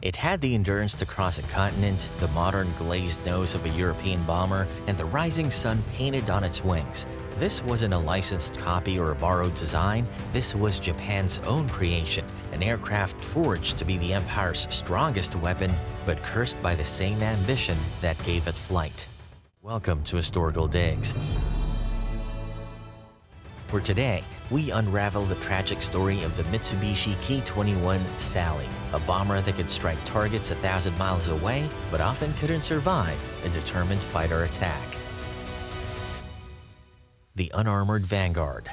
It had the endurance to cross a continent, the modern glazed nose of a European bomber, and the rising sun painted on its wings. This wasn't a licensed copy or a borrowed design, this was Japan's own creation, an aircraft forged to be the Empire's strongest weapon, but cursed by the same ambition that gave it flight. Welcome to Historical Digs. For today, we unravel the tragic story of the Mitsubishi Ki-21 Sally, a bomber that could strike targets 1,000 miles away but often couldn't survive a determined fighter attack. The Unarmored Vanguard.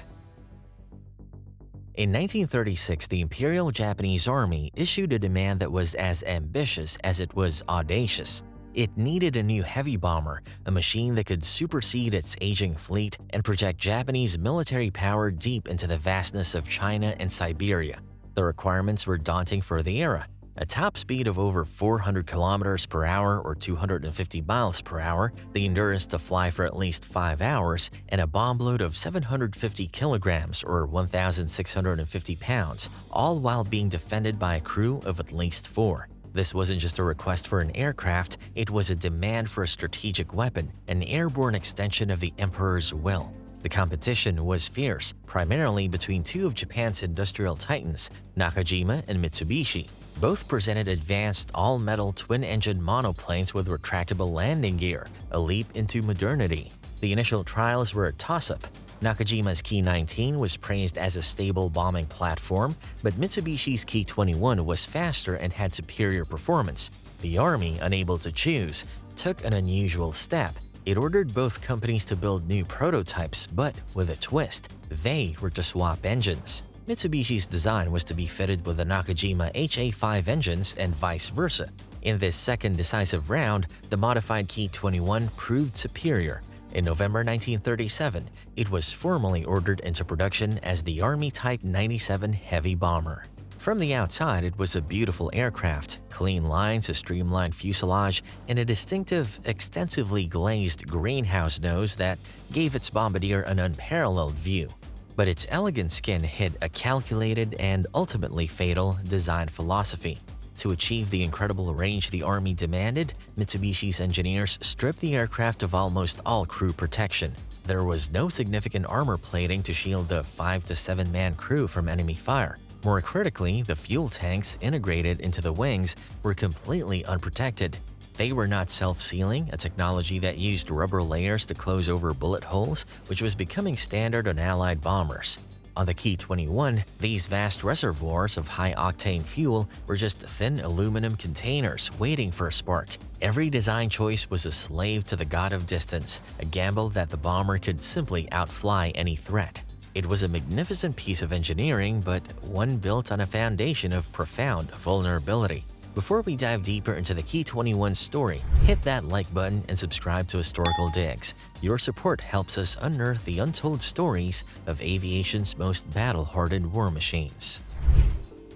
In 1936, the Imperial Japanese Army issued a demand that was as ambitious as it was audacious. It needed a new heavy bomber, a machine that could supersede its aging fleet and project Japanese military power deep into the vastness of China and Siberia. The requirements were daunting for the era: a top speed of over 400 kilometers per hour or 250 miles per hour, the endurance to fly for at least 5 hours, and a bomb load of 750 kilograms or 1,650 pounds, all while being defended by a crew of at least 4. This wasn't just a request for an aircraft, it was a demand for a strategic weapon, an airborne extension of the Emperor's will. The competition was fierce, primarily between two of Japan's industrial titans, Nakajima and Mitsubishi. Both presented advanced all-metal twin-engine monoplanes with retractable landing gear, a leap into modernity. The initial trials were a toss-up. Nakajima's Ki-19 was praised as a stable bombing platform, but Mitsubishi's Ki-21 was faster and had superior performance. The Army, unable to choose, took an unusual step. It ordered both companies to build new prototypes, but with a twist. They were to swap engines. Mitsubishi's design was to be fitted with the Nakajima HA5 engines and vice versa. In this second decisive round, the modified Ki-21 proved superior. In November 1937, it was formally ordered into production as the Army Type 97 heavy bomber. From the outside, it was a beautiful aircraft, clean lines, a streamlined fuselage, and a distinctive, extensively glazed greenhouse nose that gave its bombardier an unparalleled view. But its elegant skin hid a calculated and ultimately fatal design philosophy. To achieve the incredible range the Army demanded, Mitsubishi's engineers stripped the aircraft of almost all crew protection. There was no significant armor plating to shield the 5 to 7-man crew from enemy fire. More critically, the fuel tanks integrated into the wings were completely unprotected. They were not self-sealing, a technology that used rubber layers to close over bullet holes, which was becoming standard on Allied bombers. On the Ki-21, these vast reservoirs of high-octane fuel were just thin aluminum containers waiting for a spark. Every design choice was a slave to the god of distance, a gamble that the bomber could simply outfly any threat. It was a magnificent piece of engineering, but one built on a foundation of profound vulnerability. Before we dive deeper into the Ki-21 story, hit that like button and subscribe to Historical Digs. Your support helps us unearth the untold stories of aviation's most battle-hardened war machines.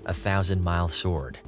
1,000-Mile Sword.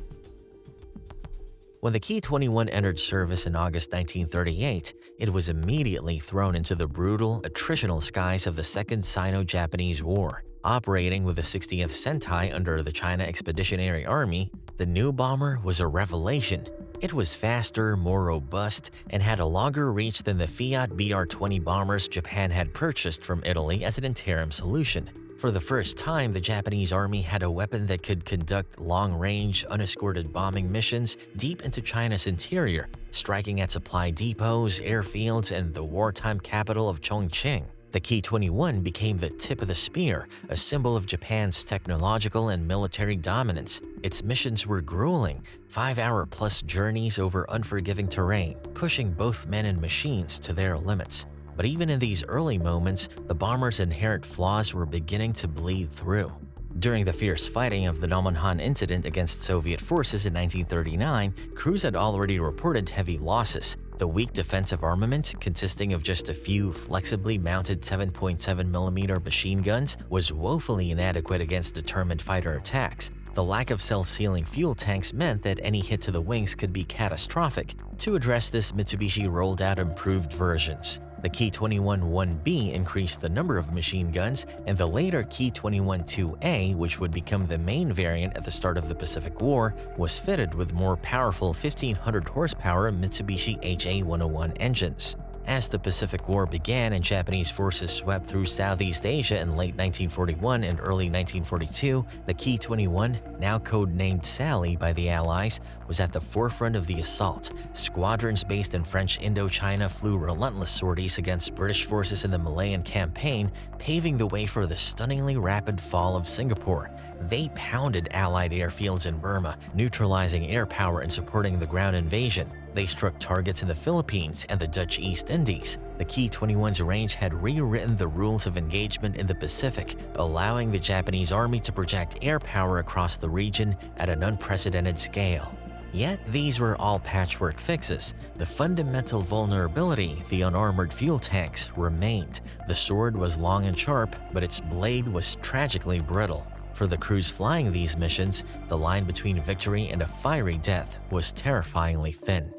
When the Ki-21 entered service in August 1938, it was immediately thrown into the brutal, attritional skies of the Second Sino-Japanese War. Operating with the 60th Sentai under the China Expeditionary Army, the new bomber was a revelation. It was faster, more robust, and had a longer reach than the Fiat BR-20 bombers Japan had purchased from Italy as an interim solution. For the first time, the Japanese Army had a weapon that could conduct long-range, unescorted bombing missions deep into China's interior, striking at supply depots, airfields, and the wartime capital of Chongqing. The Ki-21 became the tip of the spear, a symbol of Japan's technological and military dominance. Its missions were grueling, 5-hour-plus journeys over unforgiving terrain, pushing both men and machines to their limits. But even in these early moments, the bomber's inherent flaws were beginning to bleed through. During the fierce fighting of the Nomonhan incident against Soviet forces in 1939, crews had already reported heavy losses. The weak defensive armament, consisting of just a few flexibly mounted 7.7mm machine guns, was woefully inadequate against determined fighter attacks. The lack of self-sealing fuel tanks meant that any hit to the wings could be catastrophic. To address this, Mitsubishi rolled out improved versions. The Ki-21-1B increased the number of machine guns, and the later Ki-21-2A, which would become the main variant at the start of the Pacific War, was fitted with more powerful 1,500 horsepower Mitsubishi HA-101 engines. As the Pacific War began and Japanese forces swept through Southeast Asia in late 1941 and early 1942, the Ki-21, now codenamed Sally by the Allies, was at the forefront of the assault. Squadrons based in French Indochina flew relentless sorties against British forces in the Malayan Campaign, paving the way for the stunningly rapid fall of Singapore. They pounded Allied airfields in Burma, neutralizing air power and supporting the ground invasion. They struck targets in the Philippines and the Dutch East Indies. The Ki-21's range had rewritten the rules of engagement in the Pacific, allowing the Japanese army to project air power across the region at an unprecedented scale. Yet these were all patchwork fixes. The fundamental vulnerability, the unarmored fuel tanks, remained. The sword was long and sharp, but its blade was tragically brittle. For the crews flying these missions, the line between victory and a fiery death was terrifyingly thin.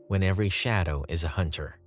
When every shadow is a hunter.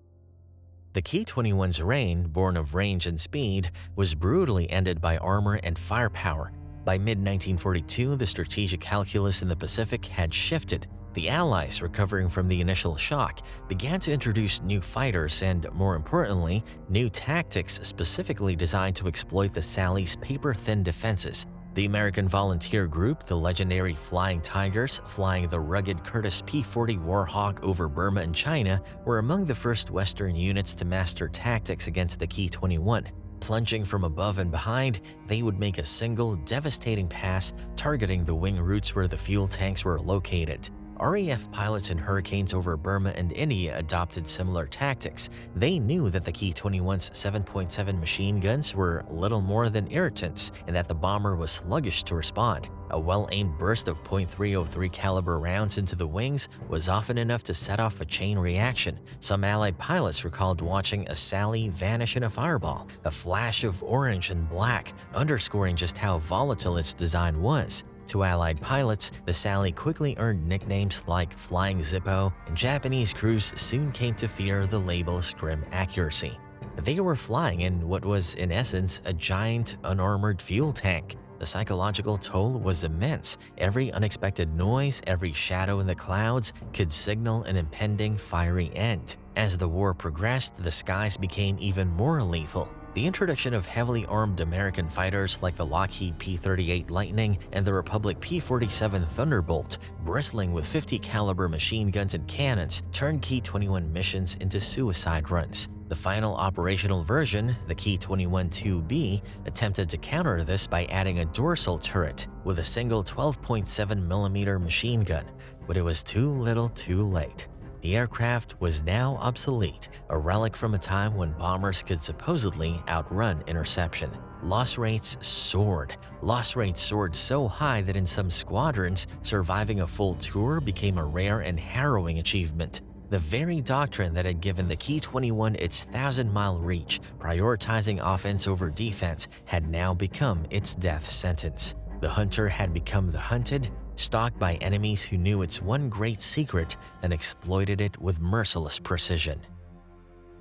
The Ki-21's reign, born of range and speed, was brutally ended by armor and firepower. By mid-1942, the strategic calculus in the Pacific had shifted. The Allies, recovering from the initial shock, began to introduce new fighters and, more importantly, new tactics specifically designed to exploit the Sally's paper-thin defenses. The American volunteer group, the legendary Flying Tigers, flying the rugged Curtiss P-40 Warhawk over Burma and China, were among the first Western units to master tactics against the Ki-21. Plunging from above and behind, they would make a single, devastating pass, targeting the wing routes where the fuel tanks were located. RAF pilots in hurricanes over Burma and India adopted similar tactics. They knew that the Ki-21's 7.7 machine guns were little more than irritants and that the bomber was sluggish to respond. A well-aimed burst of .303 caliber rounds into the wings was often enough to set off a chain reaction. Some Allied pilots recalled watching a Sally vanish in a fireball, a flash of orange and black, underscoring just how volatile its design was. To Allied pilots, the Sally quickly earned nicknames like Flying Zippo, and Japanese crews soon came to fear the label's grim accuracy. They were flying in what was, in essence, a giant, unarmored fuel tank. The psychological toll was immense. Every unexpected noise, every shadow in the clouds could signal an impending fiery end. As the war progressed, the skies became even more lethal. The introduction of heavily armed American fighters like the Lockheed P-38 Lightning and the Republic P-47 Thunderbolt, bristling with 50 caliber machine guns and cannons, turned Ki-21 missions into suicide runs. The final operational version, the Ki-21-2B, attempted to counter this by adding a dorsal turret with a single 12.7mm machine gun, but it was too little too late. The aircraft was now obsolete, a relic from a time when bombers could supposedly outrun interception. Loss rates soared. Loss rates soared so high that in some squadrons, surviving a full tour became a rare and harrowing achievement. The very doctrine that had given the Ki-21 its 1,000-mile reach, prioritizing offense over defense, had now become its death sentence. The hunter had become the hunted, stalked by enemies who knew its one great secret and exploited it with merciless precision.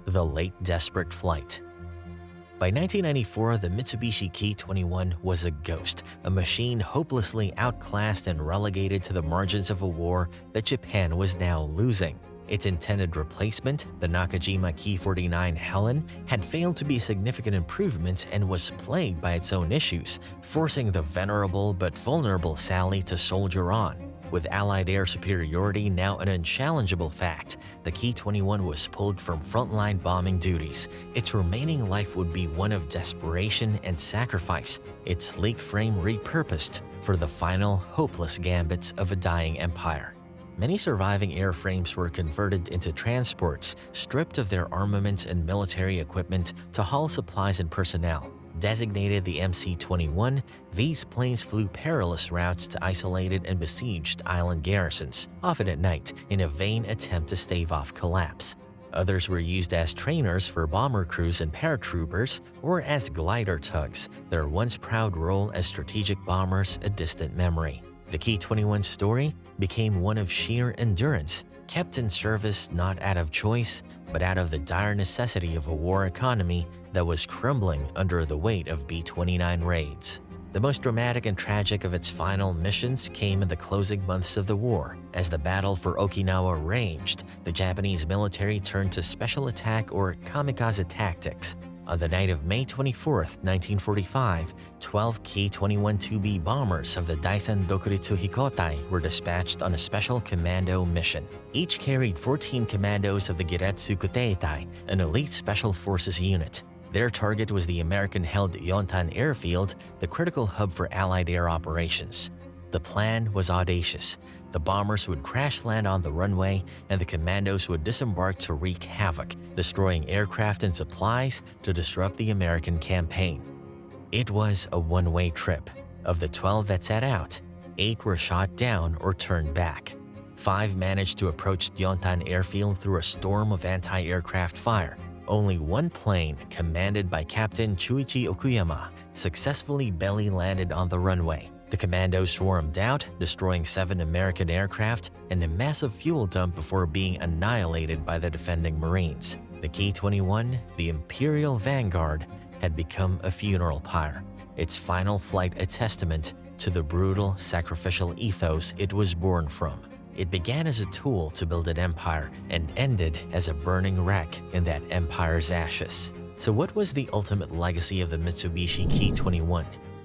The late desperate flight. By 1994, the Mitsubishi Ki-21 was a ghost, a machine hopelessly outclassed and relegated to the margins of a war that Japan was now losing. Its intended replacement, the Nakajima Ki-49 Helen, had failed to be a significant improvement and was plagued by its own issues, forcing the venerable but vulnerable Sally to soldier on. With Allied air superiority now an unchallengeable fact, the Ki-21 was pulled from frontline bombing duties. Its remaining life would be one of desperation and sacrifice, its sleek frame repurposed for the final, hopeless gambits of a dying empire. Many surviving airframes were converted into transports, stripped of their armaments and military equipment to haul supplies and personnel. Designated the MC-21, these planes flew perilous routes to isolated and besieged island garrisons, often at night, in a vain attempt to stave off collapse. Others were used as trainers for bomber crews and paratroopers, or as glider tugs, their once proud role as strategic bombers a distant memory. The Ki-21's story? became one of sheer endurance, kept in service not out of choice, but out of the dire necessity of a war economy that was crumbling under the weight of B-29 raids. The most dramatic and tragic of its final missions came in the closing months of the war. As the battle for Okinawa raged, the Japanese military turned to special attack or kamikaze tactics. On the night of May 24, 1945, 12 Ki-21 2B bombers of the Daisen Dokuritsu Hikotai were dispatched on a special commando mission. Each carried 14 commandos of the Giretsu Kuteitai, an elite special forces unit. Their target was the American-held Yontan airfield, the critical hub for Allied air operations. The plan was audacious. The bombers would crash land on the runway, and the commandos would disembark to wreak havoc, destroying aircraft and supplies to disrupt the American campaign. It was a one-way trip. Of the 12 that set out, 8 were shot down or turned back. 5 managed to approach Yontan airfield through a storm of anti-aircraft fire. Only one plane, commanded by Captain Chuichi Okuyama, successfully belly-landed on the runway. The commandos swarmed out, destroying 7 American aircraft and a massive fuel dump before being annihilated by the defending Marines. The Ki-21, the Imperial Vanguard, had become a funeral pyre, its final flight a testament to the brutal, sacrificial ethos it was born from. It began as a tool to build an empire and ended as a burning wreck in that empire's ashes. So what was the ultimate legacy of the Mitsubishi Ki-21?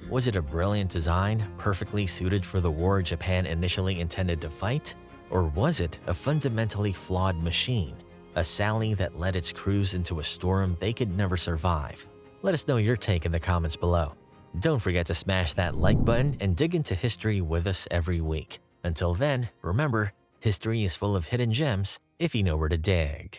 Was it a brilliant design, perfectly suited for the war Japan initially intended to fight? Or was it a fundamentally flawed machine, a Sally that led its crews into a storm they could never survive? Let us know your take in the comments below. Don't forget to smash that like button and dig into history with us every week. Until then, remember, history is full of hidden gems if you know where to dig.